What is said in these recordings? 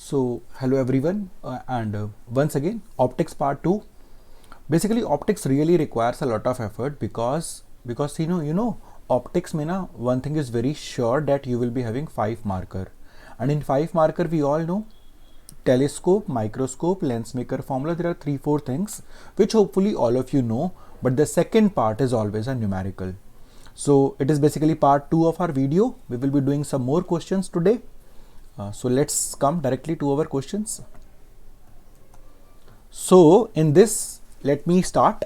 So hello everyone, and once again optics part 2. Basically optics really requires a lot of effort because you know optics में ना one thing is very sure that you will be having 5 marker, and in 5 marker we all know telescope, microscope, lens maker formula. There are 3-4 things which hopefully all of you know, but the second part is always a numerical. So it is basically part 2 of our video. We will be doing some more questions today. So let's come directly to our questions. So in this, let me start.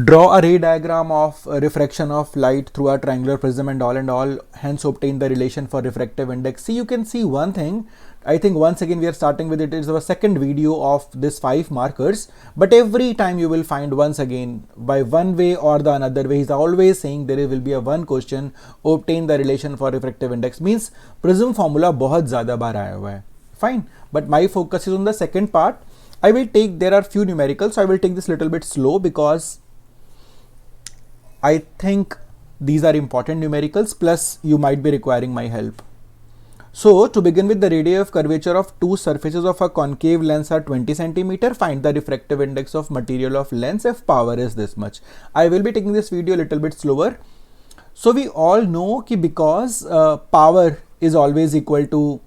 Draw a ray diagram of refraction of light through a triangular prism and all, hence obtain the relation for refractive index. See, you can see one thing. I think once again we are starting with it. It's our second video of this 5 markers, but every time you will find once again by one way or the another way, he's always saying there will be a one question, obtain the relation for refractive index. Means prism formula बहुत ज़्यादा बार आया हुआ है. Fine, but my focus is on the second part. I will take, there are few numericals, so I will take this little bit slow because I think these are important numericals, plus you might be requiring my help. So to begin with, the radii of curvature of two surfaces of a concave lens are 20 centimeter. Find the refractive index of material of lens if power is this much. I will be taking this video a little bit slower. So we all know कि because power is always equal to,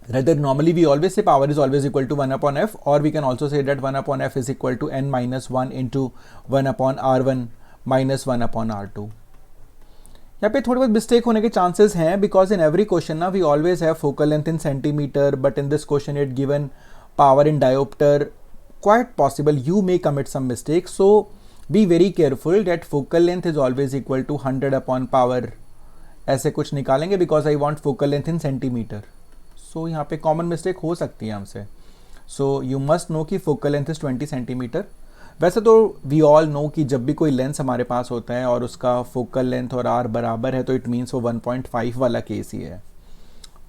rather normally we always say power is always equal to 1 upon f, or we can also say that 1 upon f is equal to n minus 1 into 1 upon r1 minus 1 upon r2. यहाँ पे थोड़े बहुत mistake होने के chances हैं because in every question ना we always have focal length in centimetre, but in this question it given power in dioptre. Quite possible you may commit some mistake, so be very careful that focal length is always equal to 100 upon power, ऐसे कुछ निकालेंगे because I want focal length in centimetre. So यहाँ पे common mistake हो सकती है हमसे. So you must know कि फोकल लेंथ इज 20 सेंटीमीटर. वैसे तो वी ऑल नो कि जब भी कोई लेंस हमारे पास होता है और उसका फोकल लेंथ और आर बराबर है तो इट मीन्स वो 1.5 वाला केस ही है,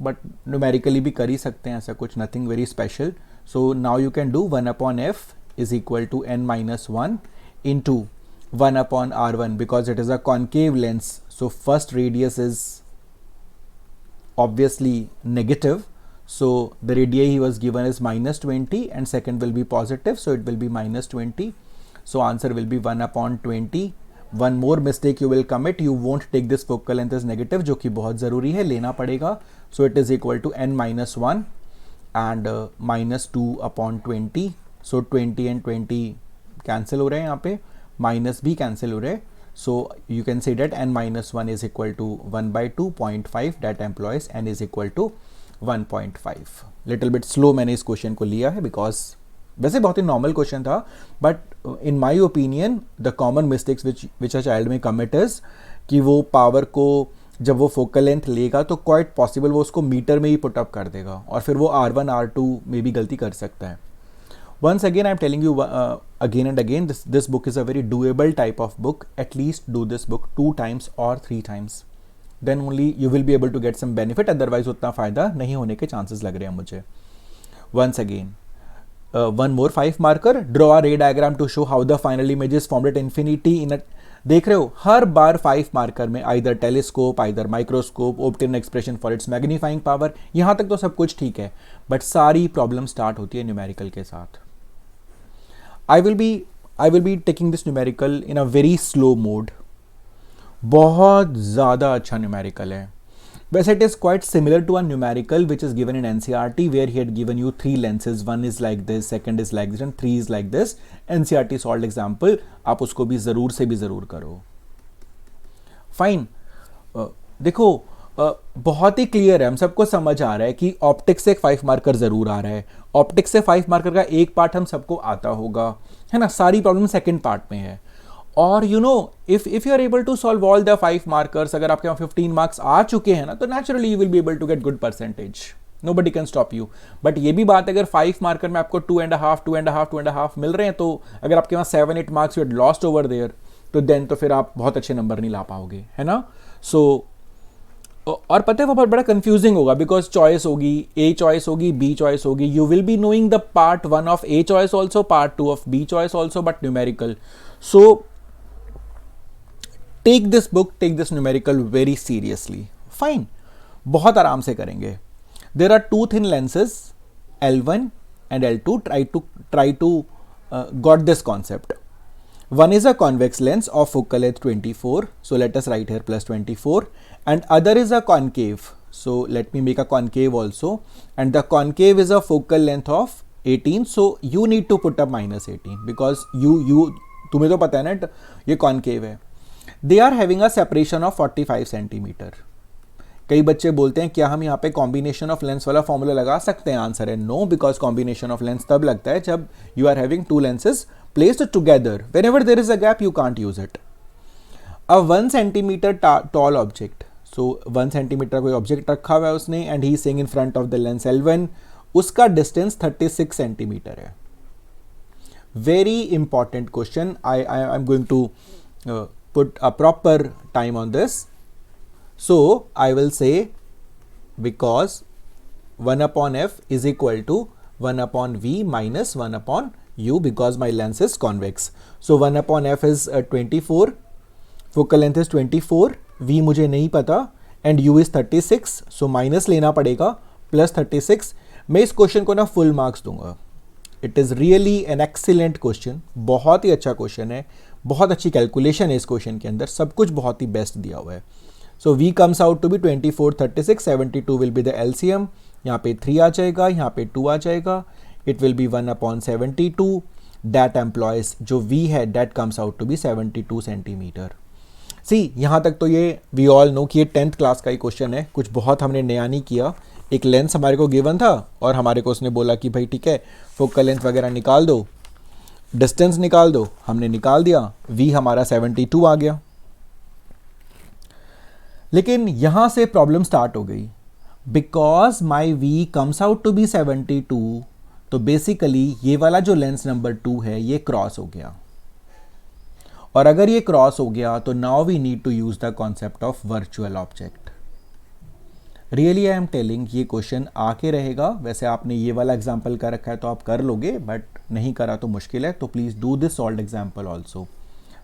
बट न्यूमेरिकली भी कर ही सकते हैं ऐसा कुछ, nothing very special. So now you can do 1 upon f is equal to n minus 1 into 1 upon r1 because it is a concave lens. So first radius is obviously negative, so the radii he was given is minus 20 and second will be positive, so it will be minus 20. So answer will be 1 upon 20. One more mistake you will commit, you won't take this focal length as negative, जो कि बहुत ज़रूरी है, लेना पड़ेगा. So it is equal to n minus 1 and minus 2 upon 20. So 20 and 20 cancel हो रहे हैं यहाँ पे, minus भी cancel हो रहे हैं. So you can say that n minus 1 is equal to 1 by 2.5, that employs n is equal to 1.5. Little bit slow मैंने इस क्वेश्चन को लिया है बिकॉज वैसे बहुत ही नॉर्मल क्वेश्चन था, but in my opinion the common mistakes which a child में commit is कि वो पावर को जब वो फोकल लेंथ लेगा तो क्वाइट पॉसिबल वो उसको मीटर में ही पुट अप कर देगा और फिर वो R1 R2 में भी गलती कर सकता है. Once again, I'm telling you again and again, this book is a very doable type of book. At least do this book 2 times or 3 times. Then only you will be able to get some benefit. Otherwise, उतना फायदा नहीं होने के chances लग रहे हैं मुझे. Once again, one more 5 marker. Draw a ray diagram to show how the final image is formed at infinity in a. देख रहे हो हर बार 5 मार्कर में either telescope, either microscope, obtain expression for its magnifying power. यहाँ तक तो सब कुछ ठीक है, बट सारी प्रॉब्लम स्टार्ट होती है न्यूमेरिकल के साथ. I will be taking this numerical in a very slow mode. बहुत ज़्यादा अच्छा numerical है. वैसे it is quite similar to a numerical which is given in NCERT where he had given you 3 lenses. One is like this, second is like this and 3 is like this. NCERT solved example. आप उसको भी ज़रूर से भी ज़रूर करो. Fine. देखो बहुत ही क्लियर है, हम सबको समझ आ रहा है कि ऑप्टिक्स से एक 5 मार्कर जरूर आ रहा है. ऑप्टिक्स से 5 मार्कर का एक पार्ट हम सबको आता होगा, है ना. सारी प्रॉब्लम सेकंड पार्ट में है. और you know if you are able to solve all the 5 markers, अगर आपके वहाँ 15 मार्क्स आ चुके हैं ना, तो naturally you will be able to get good percentage. Nobody can stop you. But ये भी बात है, अगर 5 मार्कर में आपको 2.5 मिल रहे हैं, तो अगर आपके वहाँ 7-8 marks you had lost over there, तो देन तो फिर आप बहुत अच्छे नंबर नहीं ला पाओगे, है ना. सो और पता है वो बहुत बड़ा कंफ्यूजिंग होगा बिकॉज चॉइस होगी, ए चॉइस होगी, बी चॉइस होगी. You will be knowing the part 1 of A choice also, part 2 of B choice also, but numerical. So take this book, take this numerical very seriously. Fine. बहुत आराम से करेंगे. There are two thin lenses, L1 and L2. Try to got this concept. One is a convex lens of focal length 24. So let us write here plus 24. And other is a concave. So let me make a concave also. And the concave is a focal length of 18. So you need to put up minus 18 because तुम्हें तो पता है ना ये concave है. They are having a separation of 45 centimeter. कई बच्चे बोलते हैं क्या हम यहाँ पे कॉम्बिनेशन ऑफ लेंस वाला फॉर्मूला लगा सकते हैं. आंसर है no, because combination of lens तब लगता है जब you are having two lenses placed together. Whenever there is a gap you can't use it. A 1 centimetre tall object. So 1 centimetre कोई ऑब्जेक्ट रखा हुआ है उसने and he saying in front of the lens L1. उसका distance 36 centimetre है. Very important question. I am going to put a proper time on this. So I will say because 1 upon f is equal to 1 upon v minus 1 upon u because my lens is convex. So 1 upon f is 24, focal length is 24, v मुझे नहीं पता and u is 36. So minus लेना पड़ेगा plus 36. मैं इस question को ना full marks दूंगा. It is really an excellent question. बहुत ही अच्छा क्वेश्चन है, बहुत अच्छी कैलकुलेशन है इस क्वेश्चन के अंदर, सब कुछ बहुत ही बेस्ट दिया हुआ है. So V comes out to be 24, 36, 72 will be the LCM. यहाँ पे 3 आ जाएगा, यहाँ पे 2 आ जाएगा. It will be 1 upon 72. That employs जो V है that comes out to be 72 centimetre. See यहाँ तक तो ये we all know कि ये 10th क्लास का ही क्वेश्चन है, कुछ बहुत हमने नया नहीं किया. एक लेंस हमारे को गिवन था और हमारे को उसने बोला कि भाई ठीक है फोकल लेंथ वगैरह निकाल दो, डिस्टेंस निकाल दो. हमने निकाल दिया, V हमारा 72 आ गया. लेकिन यहां से प्रॉब्लम स्टार्ट हो गई. Because my v comes out to be 72. तो बेसिकली ये वाला जो लेंस नंबर 2 है ये क्रॉस हो गया. और अगर ये क्रॉस हो गया तो now we need to use the concept of virtual object. Really I am telling ये क्वेश्चन आके रहेगा. वैसे आपने ये वाला एग्जाम्पल कर रखा है तो आप कर लोगे, बट नहीं करा तो मुश्किल है. तो please do this solved example also.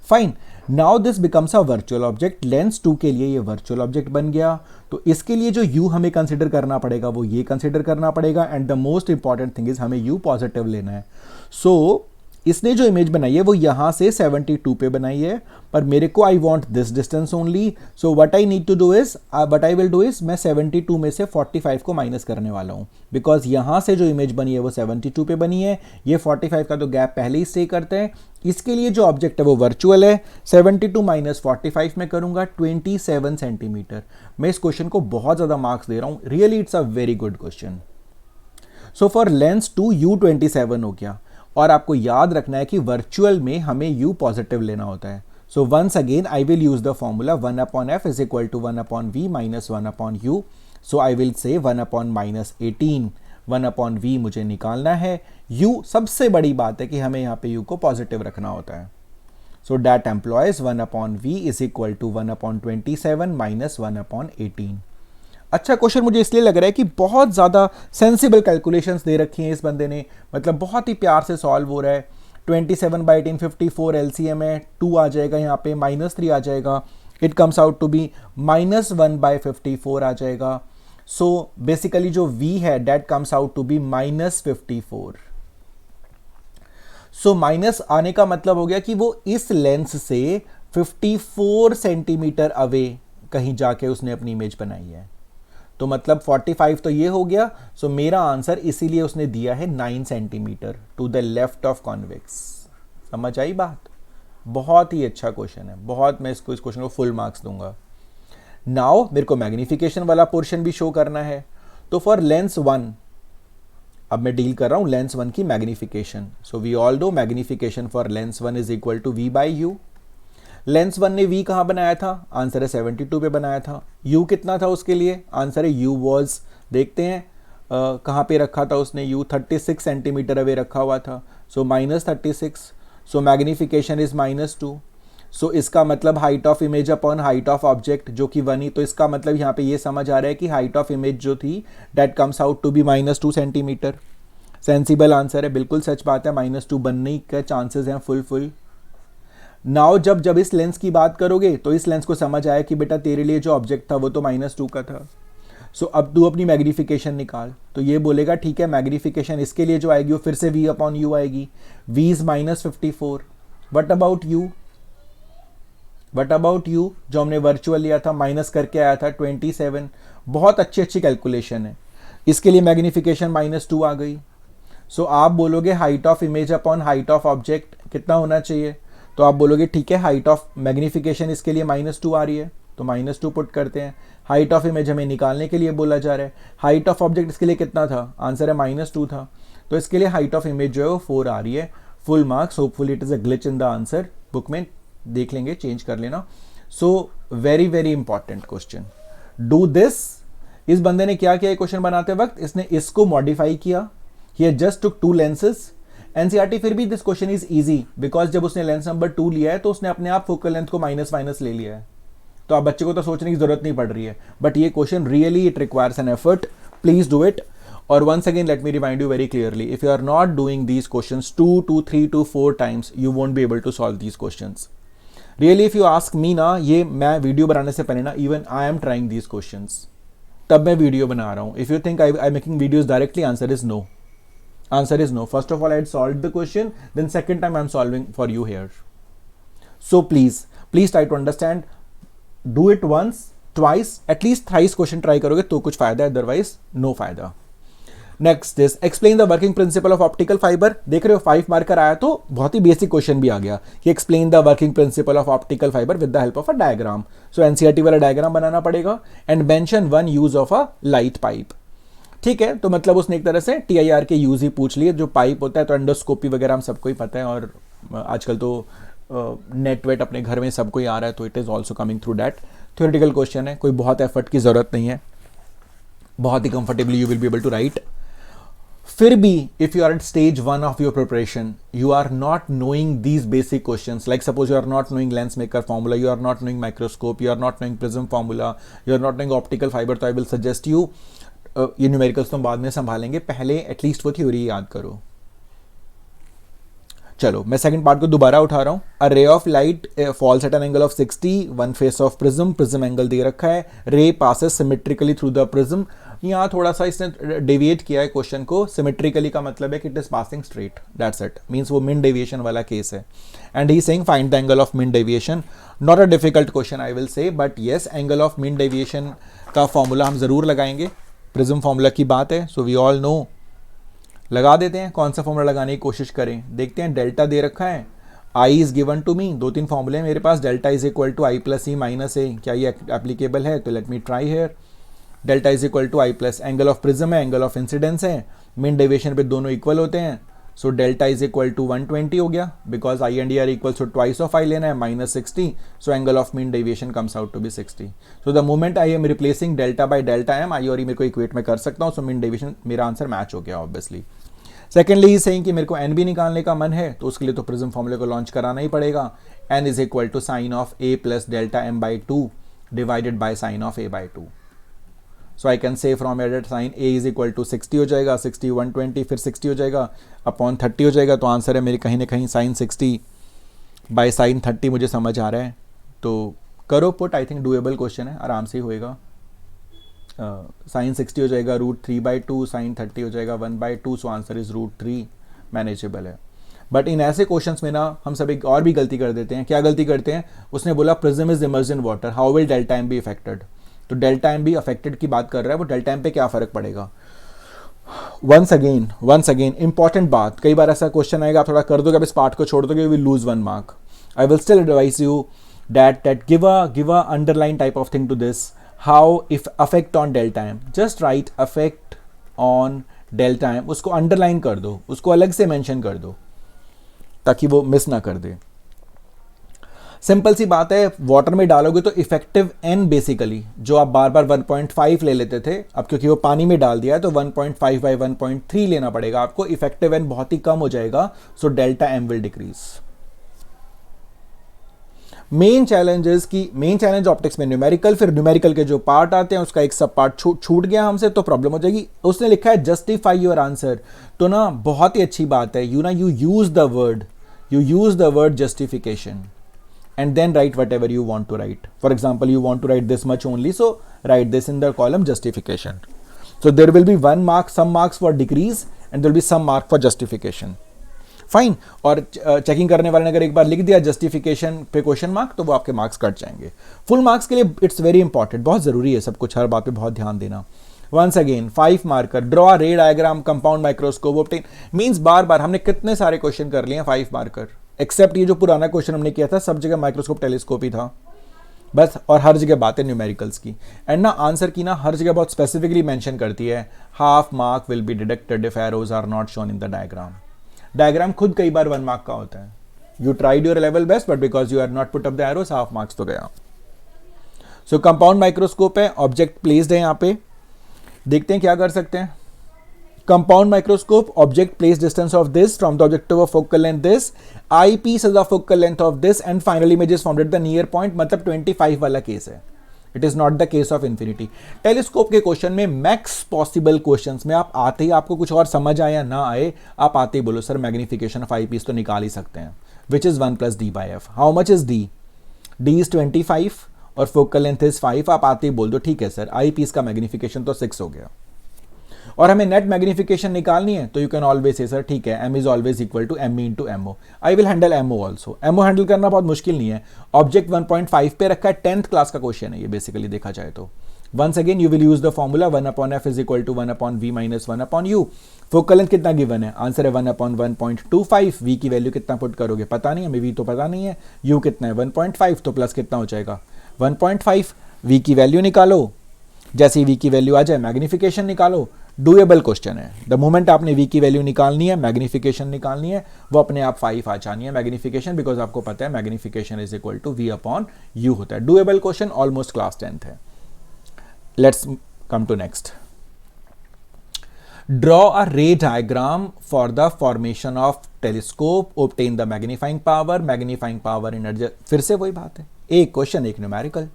Fine. Now this becomes a virtual object. Lens 2 के लिए ये वर्चुअल ऑब्जेक्ट बन गया. तो इसके लिए जो u हमें कंसिडर करना पड़ेगा वो ये कंसिडर करना पड़ेगा. And the most important thing is हमें u पॉजिटिव लेना है. सो इसने जो इमेज बनाई है वो यहां से 72 पे बनाई है, पर मेरे को I want this distance only. So what I need to do is what I will do is मैं 72 में से 45 को माइनस करने वाला हूं. बिकॉज यहां से जो इमेज बनी है वो 72 पे बनी है. ये 45 का तो गैप पहले ही स्टे करते हैं. इसके लिए जो ऑब्जेक्ट है वो वर्चुअल है. 72 माइनस 45 में करूंगा 27 सेंटीमीटर. मैं इस क्वेश्चन को बहुत ज्यादा मार्क्स दे रहा हूं. Really it's a very good question. So for Lenz 2 u 27 हो गया. और आपको याद रखना है कि वर्चुअल में हमें u पॉजिटिव लेना होता है. So once again I will use the formula 1 upon f is equal to 1 upon v minus 1 upon u. So I will say 1 upon minus 18. 1 upon v मुझे निकालना है. u सबसे बड़ी बात है कि हमें यहाँ पे u को पॉजिटिव रखना होता है. So that implies 1 upon v is equal to 1 upon 27 minus 1 upon 18. अच्छा क्वेश्चन मुझे इसलिए लग रहा है कि बहुत ज़्यादा सेंसिबल कैलकुलेशंस दे रखी हैं इस बंदे ने, मतलब बहुत ही प्यार से सॉल्व हो रहा है. 27 बाई 18 54 LCM है. 2 आ जाएगा यहाँ पे, -3 आ जाएगा. It comes out to be -1 by 54 आ जाएगा. सो बेसिकली जो v है that comes out to be -54. So minus आने का मतलब हो गया कि वो इस लेंस से 54 सेंटीमीटर अवे कहीं जाके उसने अपनी इमेज बनाई है. तो मतलब 45 तो ये हो गया. सो मेरा आंसर इसीलिए उसने दिया है 9 centimetre to the left of convex. समझ आई बात? बहुत ही अच्छा क्वेश्चन है, बहुत. मैं इस क्वेश्चन को फुल मार्क्स दूंगा. नाउ मेरे को मैग्निफिकेशन वाला पोर्शन भी शो करना है. तो फॉर लेंस 1 अब मैं डील कर रहा हूं लेंस 1 की magnification. So we all know magnification for lens 1 is equal to v by u. Lens 1 ने v कहाँ बनाया था? आंसर है 72 पे बनाया था. u कितना था उसके लिए? आंसर है u वॉज, देखते हैं कहाँ पे रखा था उसने u, 36 सेंटीमीटर अवे रखा हुआ था. सो -36. सो मैग्निफिकेशन इज -2. सो इसका मतलब height of image upon height of object जो कि 1 ही. तो इसका मतलब यहाँ पे ये समझ आ रहा है कि हाइट ऑफ इमेज जो थी that comes out to be -2 centimetre. Sensible answer है, बिल्कुल सच बात है. -2 बनने के चांसेस हैं फुल. नाउ जब इस लेंस की बात करोगे तो इस लेंस को समझ आया कि बेटा तेरे लिए जो ऑब्जेक्ट था वो तो -2 का था. सो अब तू अपनी मैग्नीफिकेशन निकाल, तो ये बोलेगा ठीक है मैग्नीफिकेशन इसके लिए जो आएगी वो फिर से v अपॉन यू आएगी, v is -54। What about you, what about you जो हमने वर्चुअल लिया था माइनस करके आया था 27। बहुत अच्छी अच्छी कैलकुलेशन है, इसके लिए मैग्नीफिकेशन -2 आ गई। सो आप बोलोगे height of image upon height of object कितना होना चाहिए, तो आप बोलोगे ठीक है हाइट ऑफ मैग्नीफिकेशन इसके लिए -2 आ रही है, तो -2 पुट करते हैं। हाइट ऑफ इमेज हमें निकालने के लिए बोला जा रहा है, हाइट ऑफ ऑब्जेक्ट इसके लिए कितना था, आंसर है -2 था, तो इसके लिए हाइट ऑफ इमेज जो है वो 4 आ रही है। Full marks, hopefully it is a glitch in the answer, book में देख लेंगे, चेंज कर लेना। So very very important question, do this. इस बंदे ने क्या किया क्वेश्चन बनाते वक्त, इसने इसको मॉडिफाई किया, ही जस्ट टुक 2 लेंसेज। एनसीईआरटी फिर भी this question is easy because जब उसने लेंस नंबर 2 लिया है तो उसने अपने आप फोकल लेंथ को माइनस माइनस ले लिया है, तो आप बच्चे को तो सोचने की जरूरत नहीं पड़ रही है, बट ये question really it requires an effort, please do it. और once again let me remind you very clearly, if you are not doing these questions 2 to 3 to 4 times you won't be able to solve these questions. Really if you ask me ना, ये मैं video बनाने से पहले ना even I am trying these questions, तब मैं video बना रहा हूँ। If you think I'm making videos directly, answer is no. Answer is no. First of all I had solved the question, then second time I'm solving for you here. So please try to understand, do it once, twice, at least thrice question try करोगे तो कुछ फायदा है, otherwise no फायदा। Next is explain the working principle of optical fibre. देख रहे हो 5 marker आया तो बहुत ही बेसिक क्वेश्चन भी आ गया कि explain the working principle of optical fibre with the help of a diagram. So NCERT वाला डायग्राम बनाना पड़ेगा and mention 1 use of a light pipe. ठीक है, तो मतलब उसने एक तरह से टीआईआर के यूज ही पूछ लिए, जो पाइप होता है तो एंडोस्कोपी वगैरह हम सबको ही पता है, और आजकल तो नेट वेट अपने घर में सबको ही आ रहा है, तो it is also coming through that. Theoretical question है, कोई बहुत एफर्ट की जरूरत नहीं है, बहुत ही comfortably you will be able to write. फिर भी if you are at stage 1 of your preparation, you are not knowing these basic questions, like suppose you are not knowing lens maker formula, you are not knowing microscope, you are not knowing prism formula, you are not knowing optical fiber, तो I will suggest you ये numericals तो बाद में संभालेंगे, पहले at least वो theory याद करो। चलो मैं सेकंड पार्ट को दोबारा उठा रहा हूं। A ray of light falls at an angle of 60, one face of prism, prism angle दे रखा है, ray passes symmetrically through the prism. यहाँ थोड़ा सा इसने डेविएट किया है क्वेश्चन को, सिमेट्रिकली का मतलब है कि it is passing straight, that's it, means वो मिन डेविएशन वाला केस है। And he saying find the angle of min deviation. Not a difficult question I will say, but yes angle of min deviation का formula हम जरूर लगाएंगे, prism formula की बात है, सो वी ऑल नो। लगा देते हैं, कौन सा फॉर्मूला लगाने की कोशिश करें, देखते हैं। डेल्टा दे रखा है, I is given to me, 2-3 फॉर्मूले मेरे पास, delta is equal to I plus E minus A, क्या ये एप्लीकेबल है, तो let me try here. Delta is equal to I plus angle of prism है, एंगल ऑफ इंसिडेंस है, min deviation पे दोनों इक्वल होते हैं, so delta is equal to 120 हो गया, because I and E are equal, so twice of आई लेना है, -60, so angle of mean deviation comes out to be 60। So the moment I am replacing delta by delta M, I और E मेरे को equate में कर सकता हूँ, so mean deviation मेरा आंसर मैच हो गया ऑब्वियसली। सेकेंडली ही सेइंग कि मेरे को एन भी निकालने का मन है, तो उसके लिए तो प्रिज्म फॉर्मूले को लॉन्च कराना ही पड़ेगा। N is equal to sine of A plus delta m by 2 divided by sine of A by 2। So I can say from at sine A is equal to 60 हो जाएगा, 60 120 फिर 60 हो जाएगा, अपॉन 30 हो जाएगा, तो आंसर है मेरे कहीं ना कहीं साइन 60 बाय साइन 30, मुझे समझ आ रहा है, तो करो put, I think doable question है, आराम से ही होएगा। साइन 60 हो जाएगा √3/2, साइन 30 हो जाएगा 1/2, सो आंसर इज √3, मैनेजेबल है। बट इन ऐसे क्वेश्चंस में ना हम सब एक और भी गलती कर देते हैं। क्या गलती करते हैं, उसने बोला prism is immersed in water, how will delta m be affected, तो डेल्टा एम बी अफेक्टेड की बात कर रहा है, वो डेल्टा एम पे क्या फर्क पड़ेगा। वंस अगेन इंपॉर्टेंट बात, कई बार ऐसा क्वेश्चन आएगा, आप थोड़ा कर दोगे, अब इस पार्ट को छोड़ दोगे, will lose 1 mark. I will still advice you that give a underline type of thing to this, how if effect on delta m, just write effect on delta m, उसको अंडरलाइन कर दो, उसको अलग से mention कर दो ताकि वो मिस ना कर दे। सिंपल सी बात है, वाटर में डालोगे तो इफेक्टिव एन बेसिकली जो आप बार बार 1.5 ले लेते थे, अब क्योंकि वो पानी में डाल दिया है तो 1.5 बाई 1.3 लेना पड़ेगा आपको, इफेक्टिव एन बहुत ही कम हो जाएगा, so delta m will decrease. Main challenge optics में न्यूमेरिकल, फिर न्यूमेरिकल के जो पार्ट आते हैं उसका एक सब पार्ट छूट गया हमसे, तो प्रॉब्लम हो जाएगी। उसने लिखा है जस्टिफाई योर आंसर, तो ना बहुत ही अच्छी बात है, you use the word justification and then write whatever you want to write. For example you want to write this much only, so write this in the column justification. So there will be 1 mark, some marks for decrease and there will be some mark for justification. Fine. और checking करने वाले ने अगर एक बार लिख दिया justification पे question mark तो वो आपके मार्क्स कट जाएंगे. फुल मार्क्स के लिए इट्स वेरी इंपॉर्टेंट, बहुत जरूरी है सब कुछ, हर बात पे बहुत ध्यान देना. Once again 5 marker, draw ray diagram, compound microscope obtain. Means बार बार हमने कितने सारे क्वेश्चन कर लिए हैं 5 मार्कर, एक्सेप्ट ये जो पुराना क्वेश्चन हमने किया था, सब जगह माइक्रोस्कोप टेलीस्कोप ही था बस, और हर जगह बातें न्यूमेरिकल्स की. एंड ना आंसर की ना हर जगह बहुत स्पेसिफिकली मेंशन करती है, half mark will be deducted if arrows are not shown in the diagram. Diagram खुद कई बार 1 मार्क का होता है. You tried your level best but because you are not put up the arrows, half marks तो गया. So compound microscope है, object placed है यहां पे. देखते हैं क्या कर सकते हैं. Compound microscope, object place distance of this from the objective of focal length this, eyepiece is the focal length of this and final images formed at the near point. मतलब 25 वाला केस है. It is not the case of infinity. Telescope के question में max possible questions में आप आते ही, आपको कुछ और समझ आए या ना आए, आप आते ही बोलो sir magnification of eyepiece तो निकाल ही सकते हैं, which is 1 + d/f. How much is d? d is 25 और फोकल लेंथ इज 5. आप आते ही बोल दो ठीक है सर आई पीस का मैग्निफिकेशन तो 6 हो गया. और हमें नेट मैग्निफिकेशन निकालनी है तो you can always say sir ठीक है m is always equal to m into mo. I will handle mo also. mo handle करना बहुत मुश्किल नहीं है. ऑब्जेक्ट 1.5 पे रखा है, 10th क्लास का क्वेश्चन है ये बेसिकली देखा जाए तो. Once again you will use the formula 1/f is equal to 1/v minus 1/u. Focal length कितना गिवन है? आंसर है 1/1.25. v की वैल्यू कितना पुट करोगे पता नहीं, हमें v तो पता नहीं है. u कितना है 1.5, तो प्लस कितना हो जाएगा 1.5. v की वैल्यू निकालो, जैसे ही v की वैल्यू आ जाए मैग्निफिकेशन निकालो. डूएबल क्वेश्चन है. द मोमेंट आपने v की वैल्यू निकालनी है, मैग्निफिकेशन निकालनी है, वो अपने आप 5 आ जानी है मैग्निफिकेशन, बिकॉज आपको पता है magnification is equal to v/u होता है. Doable question, almost class 10th है. Let's come to next. Draw a ray diagram for the formation of telescope, obtain the magnifying power in. फिर से वही बात है, एक क्वेश्चन एक न्यूमेरिकल.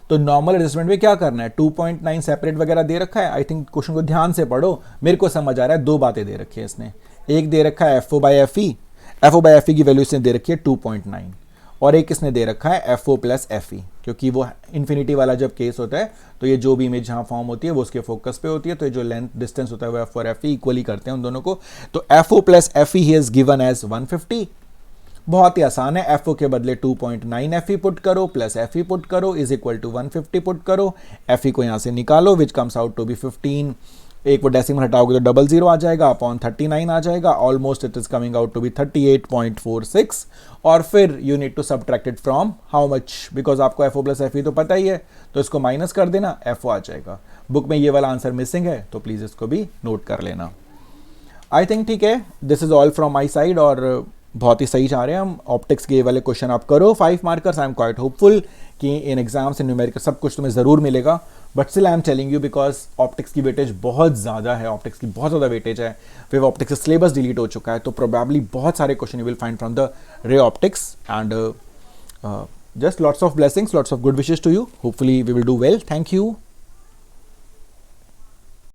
तो नॉर्मल एडजस्टमेंट में क्या करना है, 2.9 सेपरेट वगैरह दे रखा है. आई थिंक क्वेश्चन को ध्यान से पढ़ो, मेरे को समझ आ रहा है. 2 बातें दे रखी है इसने. एक दे रखा है FO/FE, FO/FE की वैल्यू इसने दे रखी है 2.9, और एक इसने दे रखा है FO + FE, क्योंकि वो इन्फिनिटी वाला जब केस होता है तो ये जो भी इमेज जहाँ फॉर्म होती है वो उसके फोकस पे होती है, तो ये जो लेंथ डिस्टेंस होता है वो F और FE इक्वली करते हैं उन दोनों को. तो FO + FE ही इज गिवन एज 150. बहुत ही आसान है. FO के बदले 2.9 FE पुट करो प्लस FE पुट करो इज इक्वल टू 150 पुट करो. FE को यहाँ से निकालो which comes out to be 15. एक वो डेसिमल हटाओगे तो 00 आ जाएगा अपॉन 39 आ जाएगा. Almost it is coming out to be 38.46. और फिर you need to subtract it from how much, because आपको FO + FE तो पता ही है, तो इसको माइनस कर देना, FO आ जाएगा. बुक में ये वाला आंसर मिसिंग है तो प्लीज इसको भी नोट कर लेना. आई थिंक ठीक है. This is all from my side, और बहुत ही सही जा रहे हैं हम. ऑप्टिक्स के वाले क्वेश्चन आप करो 5 markers. I am quite hopeful कि इन एग्जाम्स इन न्यूमेरिकल सब कुछ तुम्हें ज़रूर मिलेगा, but still I am telling you because optics की वेटेज बहुत ज़्यादा है, ऑप्टिक्स की बहुत ज़्यादा वेटेज है. फिर ऑप्टिक्स का सिलेबस डिलीट हो चुका है, तो प्रोबेबली बहुत सारे question you will find from the ray optics. And just lots of blessings, lots of good wishes to you. Hopefully we will do well. Thank you.